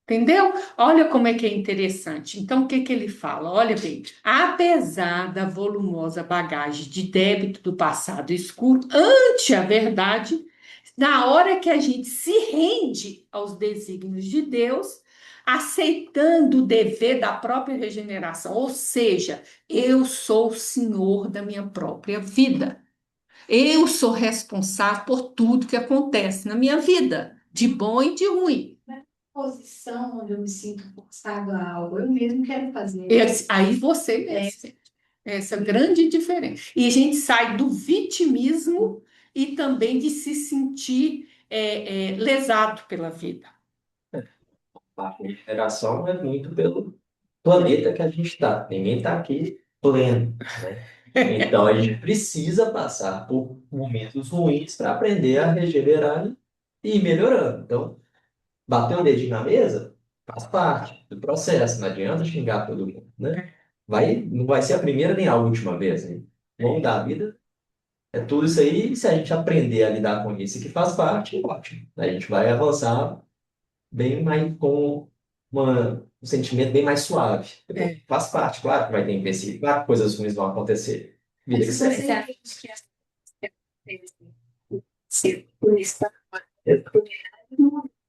Entendeu? Olha como é que é interessante. Então, o que que ele fala? Olha bem, apesar da volumosa bagagem de débito do passado escuro, ante a verdade, na hora que a gente se rende aos desígnios de Deus, aceitando o dever da própria regeneração, ou seja, eu sou o senhor da minha própria vida. Eu sou responsável por tudo que acontece na minha vida, de bom e de ruim. Posição onde eu me sinto forçado a algo, eu mesmo quero fazer. Aí você mesmo. Essa grande diferença. E a gente sai do vitimismo e também de se sentir lesado pela vida. A regeneração é muito pelo planeta que a gente está. Ninguém está aqui pleno, né? Então a gente precisa passar por momentos ruins para aprender a regenerar e ir melhorando. Então, bater o dedinho na mesa faz parte do processo. Não adianta xingar todo mundo, né? Não vai ser a primeira nem a última vez, né? Ao longo da vida é tudo isso aí. E se a gente aprender a lidar com isso que faz parte, ótimo. A gente vai avançar bem mais com um sentimento bem mais suave. Faz parte, claro que vai ter empecilho, claro que coisas ruins vão acontecer. Vida que Se segue. você acha que ser turista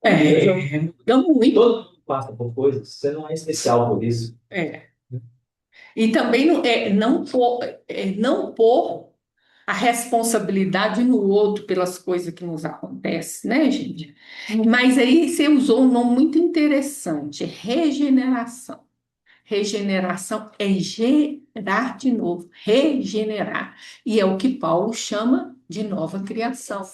Muda muito. Todo mundo passa por coisas, você não é especial por isso. E também não pôr a responsabilidade no outro pelas coisas que nos acontecem, né, gente? Mas aí você usou um nome muito interessante, regeneração. Regeneração é gerar de novo, regenerar. E é o que Paulo chama de nova criação.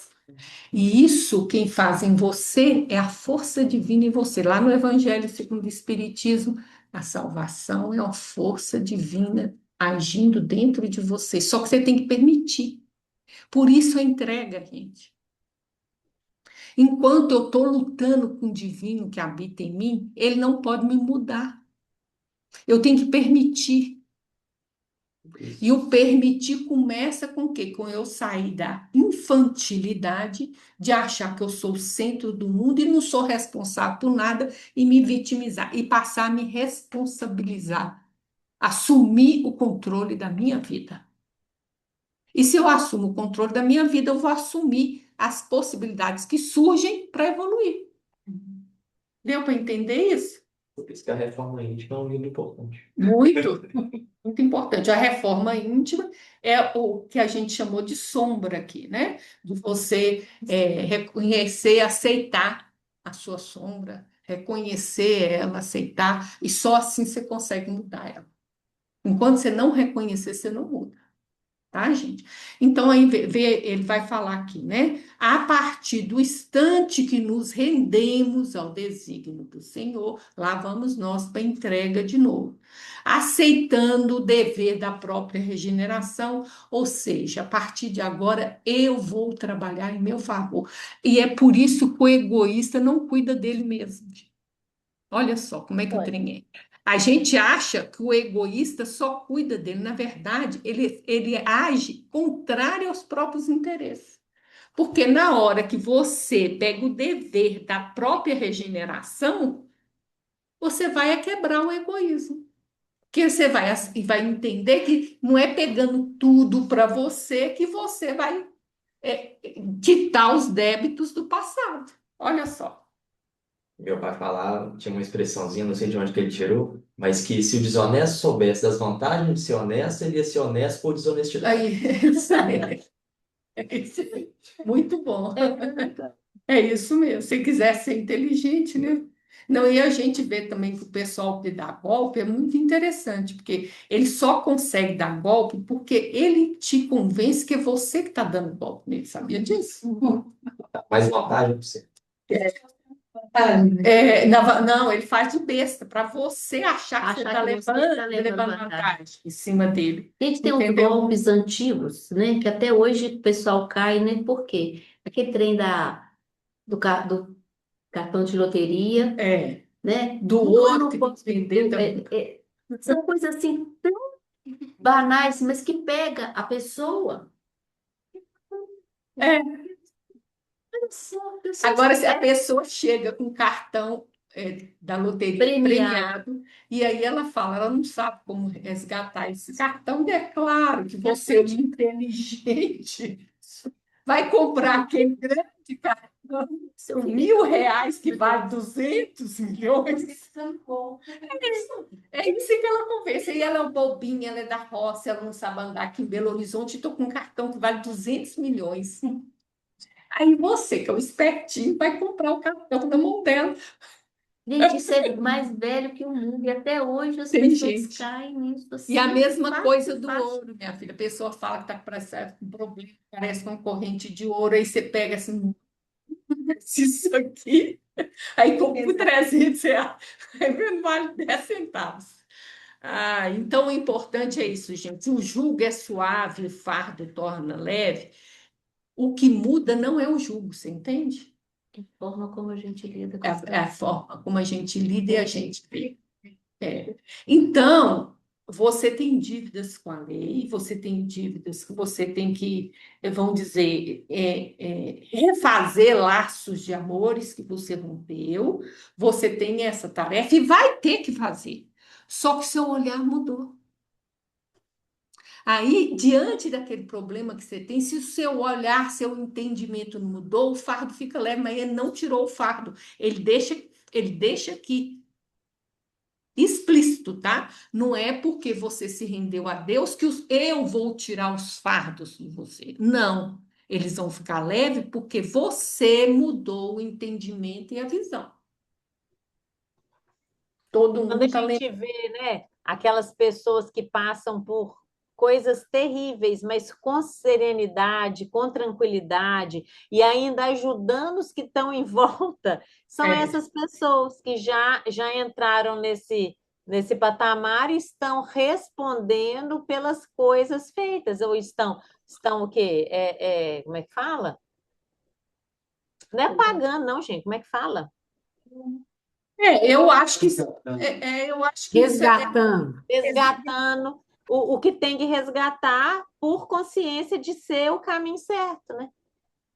E isso, quem faz em você, é a força divina em você. Lá no Evangelho segundo o Espiritismo, a salvação é uma força divina agindo dentro de você. Só que você tem que permitir. Por isso a entrega, gente. Enquanto eu estou lutando com o divino que habita em mim, ele não pode me mudar. Eu tenho que permitir. E o permitir começa com o quê? Com eu sair da infantilidade, de achar que eu sou o centro do mundo e não sou responsável por nada e me vitimizar e passar a me responsabilizar, assumir o controle da minha vida. E se eu assumo o controle da minha vida, eu vou assumir as possibilidades que surgem para evoluir. Deu para entender isso? Por isso que a reforma íntima é um livro importante. Muito, muito importante. A reforma íntima é o que a gente chamou de sombra aqui, né? De você reconhecer, aceitar a sua sombra, reconhecer ela, aceitar, e só assim você consegue mudar ela. Enquanto você não reconhecer, você não muda. Tá, gente? Então, aí ele vai falar aqui, né? A partir do instante que nos rendemos ao desígnio do Senhor, lá vamos nós para a entrega de novo, aceitando o dever da própria regeneração, ou seja, a partir de agora eu vou trabalhar em meu favor. E é por isso que o egoísta não cuida dele mesmo. Olha só como é que o Olha, trem é. A gente acha que o egoísta só cuida dele. Na verdade, ele age contrário aos próprios interesses. Porque na hora que você pega o dever da própria regeneração, você vai quebrar o egoísmo. Porque você vai entender que não é pegando tudo para você que você vai quitar os débitos do passado. Olha só. Meu pai falava, tinha uma expressãozinha, não sei de onde que ele tirou, mas que se o desonesto soubesse das vantagens de ser honesto, ele ia ser honesto por desonestidade. Aí, isso aí. É isso aí. Muito bom. É verdade. É isso mesmo. Se quiser ser inteligente, né? Não, e a gente vê também que o pessoal que dá golpe é muito interessante, porque ele só consegue dar golpe porque ele te convence que é você que está dando golpe nele, sabia disso? Mais vantagem para você. Não, ele faz de besta, para você achar que você Achar está que você está levando levando vantagem. vantagem em cima dele. A gente tem uns Entendeu? golpes antigos, né? Que até hoje o pessoal cai, né? Por quê? Aquele trem do cartão de loteria, É, né? do Fulano ouro que tem que vender também. são coisas assim tão banais, mas que pega a pessoa. É. Olha só, a pessoa Agora, se a é pessoa chega com cartão da loteria premiada. premiado, e aí ela fala, ela não sabe como resgatar esse cartão, e é claro que você, o inteligente, vai comprar aquele grande cartão Seu com filho R$ 1.000 que vale 200 milhões. É isso que ela conversa. E ela é bobinha, ela é da roça, ela não sabe andar aqui em Belo Horizonte, estou com um cartão que vale 200 milhões. Aí você, que é o espertinho, vai comprar o cartão na mão dela. Gente, isso é mais velho que o mundo, e até hoje as Tem pessoas gente. caem nisso E a assim, mesma coisa fácil, do fácil. ouro, minha filha. A pessoa fala que está com problema, parece uma corrente de ouro, aí você pega assim, isso aqui, aí compra por R$ 300, aí não vale 10 centavos. Ah, então o importante é isso, gente. O jugo é suave, o fardo torna leve. O que muda não é o jugo, você entende? A forma como a gente lida com É a a situação. forma como a gente lida e a gente vê. É. Então, você tem dívidas com a lei, você tem dívidas que você tem que, vamos dizer, refazer laços de amores que você rompeu. Você tem essa tarefa e vai ter que fazer. Só que seu olhar mudou. Aí, diante daquele problema que você tem, se o seu olhar, seu entendimento não mudou, o fardo fica leve, mas ele não tirou o fardo. Ele deixa aqui explícito, tá? Não é porque você se rendeu a Deus que eu vou tirar os fardos de você. Não. Eles vão ficar leves porque você mudou o entendimento e a visão. Todo Quando a mundo está gente vê, né, aquelas pessoas que passam por coisas terríveis, mas com serenidade, com tranquilidade, e ainda ajudando os que estão em volta, são é, essas pessoas que já entraram nesse patamar e estão respondendo pelas coisas feitas, ou estão o quê? Como é que fala? Não é pagando, não, gente. Como é que fala? eu acho que eu acho que isso Resgatando. Resgatando o que tem que resgatar por consciência de ser o caminho certo, né?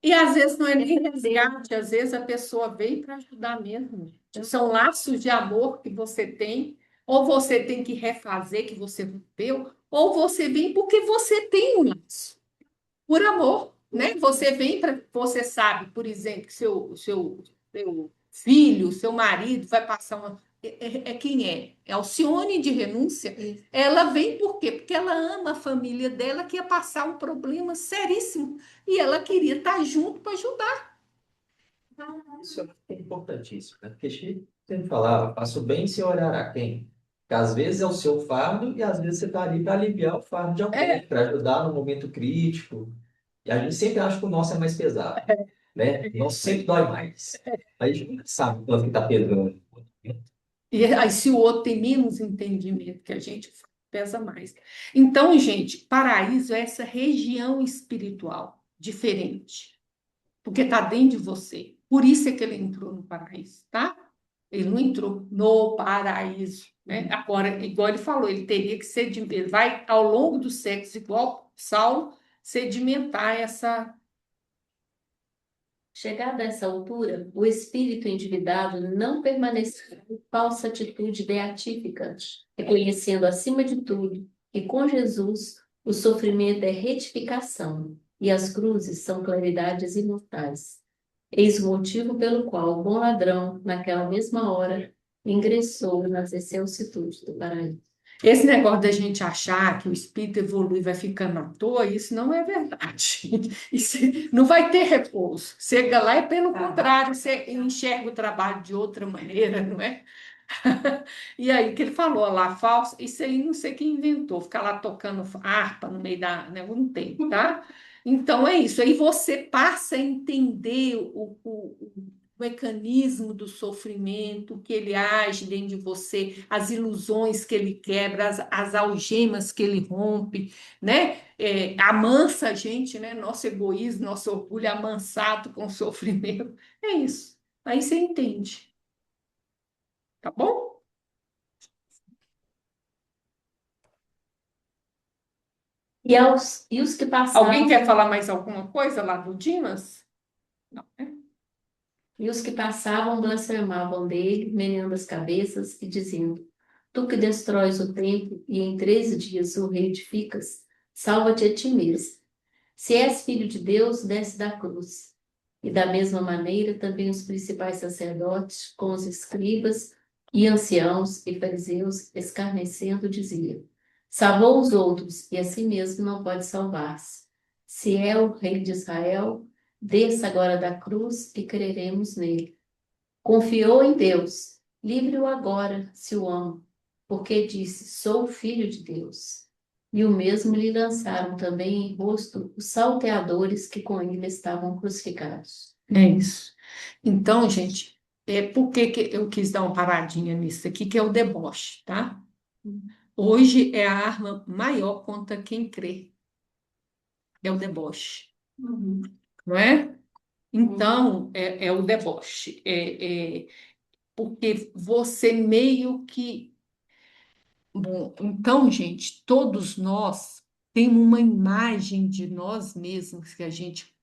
e às vezes não é nem resgate, às vezes a pessoa vem para ajudar mesmo. São laços de amor que você tem, ou você tem que refazer que você rompeu, ou você vem porque você tem um laço, por amor, né? Você vem para, você sabe, por exemplo, que seu filho, seu marido vai passar uma. Quem é? É Alcione de renúncia. Ela vem por quê? Porque ela ama a família dela, que ia passar um problema seríssimo. E ela queria estar junto para ajudar. Isso é importantíssimo, né? Porque Chico sempre falava, faça o bem sem olhar a quem. Porque às vezes é o seu fardo e às vezes você está ali para aliviar o fardo de alguém, para ajudar no momento crítico. E a gente sempre acha que o nosso é mais pesado, né? O nosso sempre dói mais. Mas a gente nunca sabe quanto que está pesando. E aí, se o outro tem menos entendimento que a gente, pesa mais. Então, gente, paraíso é essa região espiritual diferente, porque está dentro de você. Por isso é que ele entrou no paraíso, tá? Ele não entrou no paraíso, né? Agora, igual ele falou, ele teria que ele vai, ao longo dos séculos, igual Saulo, sedimentar essa. Chegado a essa altura, o espírito endividado não permanecerá em falsa atitude beatífica, reconhecendo acima de tudo que com Jesus o sofrimento é retificação e as cruzes são claridades imortais. Eis o motivo pelo qual o bom ladrão, naquela mesma hora, ingressou nas excelsitudes do paraíso. Esse negócio da gente achar que o espírito evolui e vai ficando à toa, isso não é verdade. Isso não vai ter repouso. Chega lá e, pelo contrário, você enxerga o trabalho de outra maneira, não é? E aí, que ele falou lá, falso, isso aí não sei quem inventou, ficar lá tocando harpa no meio da. Né, não tem, tá? Então é isso. Aí você passa a entender o mecanismo do sofrimento, que ele age dentro de você, as ilusões que ele quebra, as algemas que ele rompe, né? Amansa a gente, né? Nosso egoísmo, nosso orgulho amansado com o sofrimento. É isso. Aí você entende, tá bom? E os que Alguém passavam quer falar mais alguma coisa lá do Dimas? Não, né? E os que passavam blasfemavam dele, meneando as cabeças e dizendo: Tu que destróis o templo e em 3 dias o reedificas, salva-te a ti mesmo. Se és filho de Deus, desce da cruz. E da mesma maneira também os principais sacerdotes, com os escribas e anciãos e fariseus, escarnecendo, diziam: Salvou os outros e a si mesmo não pode salvar-se. Se é o rei de Israel, desça agora da cruz e creremos nele. Confiou em Deus, livre-o agora, se o ama, porque disse: Sou filho de Deus. E o mesmo lhe lançaram também em rosto os salteadores que com ele estavam crucificados. É isso. Então, gente, por que que eu quis dar uma paradinha nisso aqui, que é o deboche, tá? Hoje é a arma maior contra quem crê, é o deboche, não é? Então, é o deboche. Porque você meio que. Bom, então, gente, todos nós temos uma imagem de nós mesmos que a gente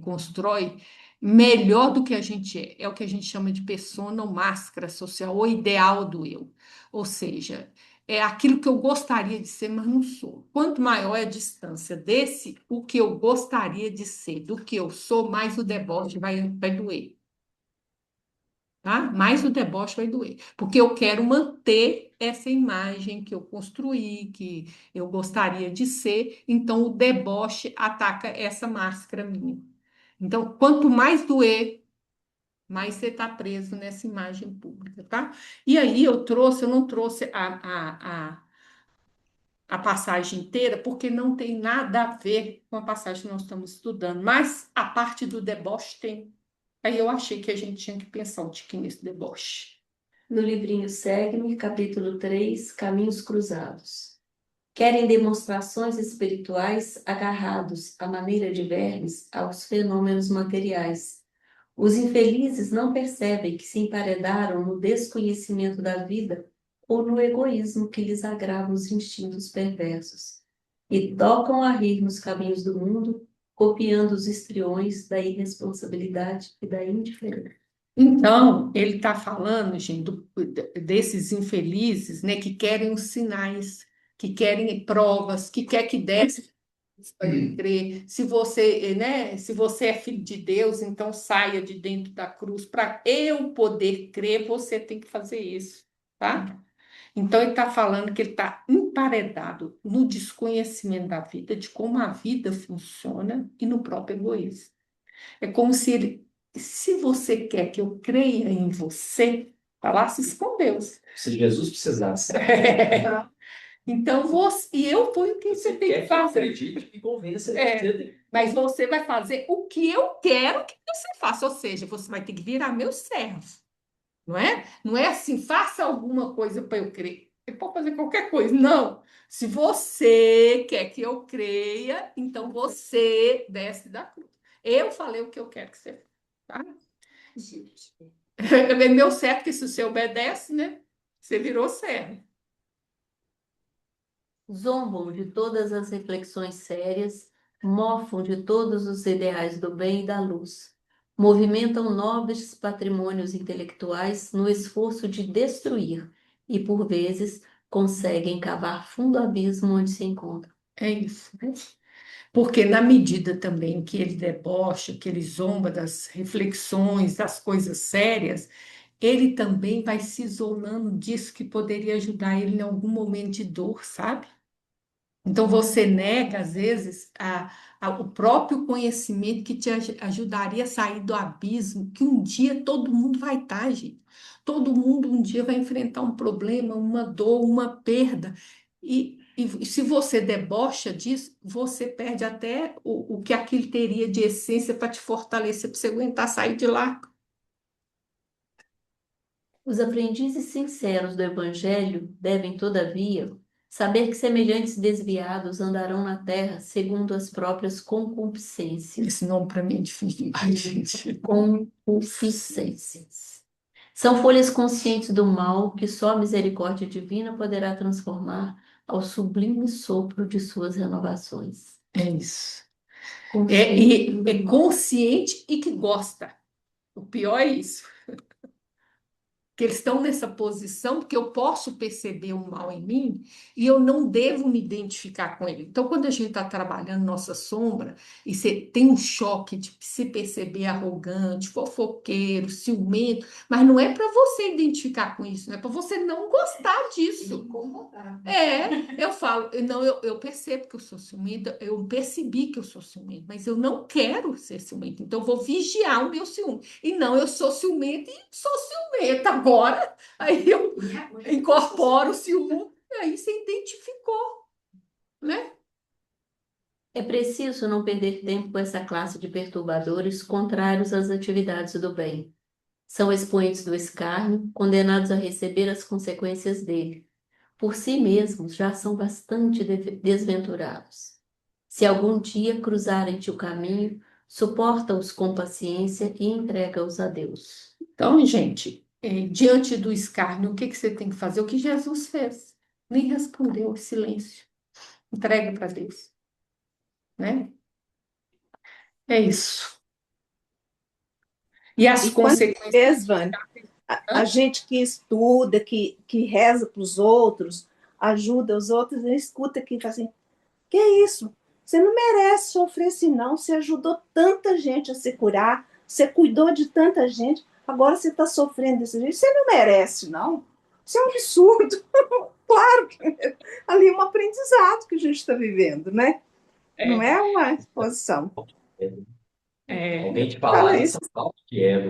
constrói melhor do que a gente é. É o que a gente chama de persona ou máscara social, ou ideal do eu. Ou seja, é aquilo que eu gostaria de ser, mas não sou. Quanto maior é a distância desse, o que eu gostaria de ser, do que eu sou, mais o deboche vai doer. Tá? Mais o deboche vai doer, porque eu quero manter essa imagem que eu construí, que eu gostaria de ser, então o deboche ataca essa máscara minha. Então, quanto mais doer, mais você está preso nessa imagem pública, tá? E aí eu não trouxe a passagem inteira, porque não tem nada a ver com a passagem que nós estamos estudando, mas a parte do deboche tem. Aí eu achei que a gente tinha que pensar um tiquinho nesse deboche. No livrinho Segue-me, capítulo 3, Caminhos Cruzados. Querem demonstrações espirituais agarrados, à maneira de vermes, aos fenômenos materiais. Os infelizes não percebem que se emparedaram no desconhecimento da vida ou no egoísmo que lhes agrava os instintos perversos, e tocam a rir nos caminhos do mundo, copiando os estriões da irresponsabilidade e da indiferença. Então, ele está falando, gente, desses infelizes, né, que querem os sinais, que querem provas, que quer que desce para ele crer. Se você, né, se você é filho de Deus, então saia de dentro da cruz. Para eu poder crer, você tem que fazer isso, tá? Então, ele está falando que ele está emparedado no desconhecimento da vida, de como a vida funciona e no próprio egoísmo. É como se ele, se você quer que eu creia em você, falasse com Deus. Se Jesus precisasse. Então, e eu fui o que você tem que Quer que eu fazer. acredite e convença É. você. Mas você vai fazer o que eu quero que você faça, ou seja, você vai ter que virar meu servo, não é? Não é assim, faça alguma coisa para eu crer. Você pode fazer qualquer coisa. Não. Se você quer que eu creia, então você desce da cruz. Eu falei o que eu quero que você faça, tá? Gente, Deu certo que se você obedece, né? Você virou servo. Zombam de todas as reflexões sérias, mofam de todos os ideais do bem e da luz, movimentam nobres patrimônios intelectuais no esforço de destruir e, por vezes, conseguem cavar fundo abismo onde se encontram. É isso, né? Porque na medida também que ele debocha, que ele zomba das reflexões, das coisas sérias, ele também vai se isolando disso que poderia ajudar ele em algum momento de dor, sabe? Então você nega, às vezes, o próprio conhecimento que te ajudaria a sair do abismo, que um dia todo mundo vai estar, gente. Todo mundo um dia vai enfrentar um problema, uma dor, uma perda. E se você debocha disso, você perde até o que aquilo teria de essência para te fortalecer, para você aguentar sair de lá. Os aprendizes sinceros do Evangelho devem, todavia, saber que semelhantes desviados andarão na terra segundo as próprias concupiscências. Esse nome para mim é difícil demais, gente. Concupiscências. São folhas conscientes do mal que só a misericórdia divina poderá transformar ao sublime sopro de suas renovações. É isso. Consciente do É mal. consciente e que gosta. O pior é isso. Que eles estão nessa posição porque eu posso perceber o mal em mim e eu não devo me identificar com ele. Então, quando a gente está trabalhando nossa sombra e você tem um choque de se perceber arrogante, fofoqueiro, ciumento, mas não é para você identificar com isso, não é para você não gostar disso. Eu falo, não, eu percebo que eu sou ciumenta, eu percebi que eu sou ciumenta, mas eu não quero ser ciumenta, então eu vou vigiar o meu ciúme. E não, eu sou ciumenta e sou ciumenta agora. Aí eu incorporo o ciúme, e aí você identificou, né? É preciso não perder tempo com essa classe de perturbadores contrários às atividades do bem. São expoentes do escárnio, condenados a receber as consequências dele. Por si mesmos já são bastante desventurados. Se algum dia cruzarem-te o caminho, suporta-os com paciência e entrega-os a Deus. Então, gente, diante do escárnio, o que que você tem que fazer? O que Jesus fez. Nem respondeu, silêncio. Entrega para Deus, né? É isso. E as E quantas consequências. vezes, Vânia, a Hã? gente que estuda, que reza para os outros, ajuda os outros, e escuta aqui e fala assim, que é isso? Você não merece sofrer assim, não. Você ajudou tanta gente a se curar, você cuidou de tanta gente, agora você está sofrendo desse jeito. Você não merece, não. Isso é um absurdo. Claro que ali é um aprendizado que a gente está vivendo, né? Não É, é uma exposição. é, Alguém te Fala falar isso, isso. é um que é.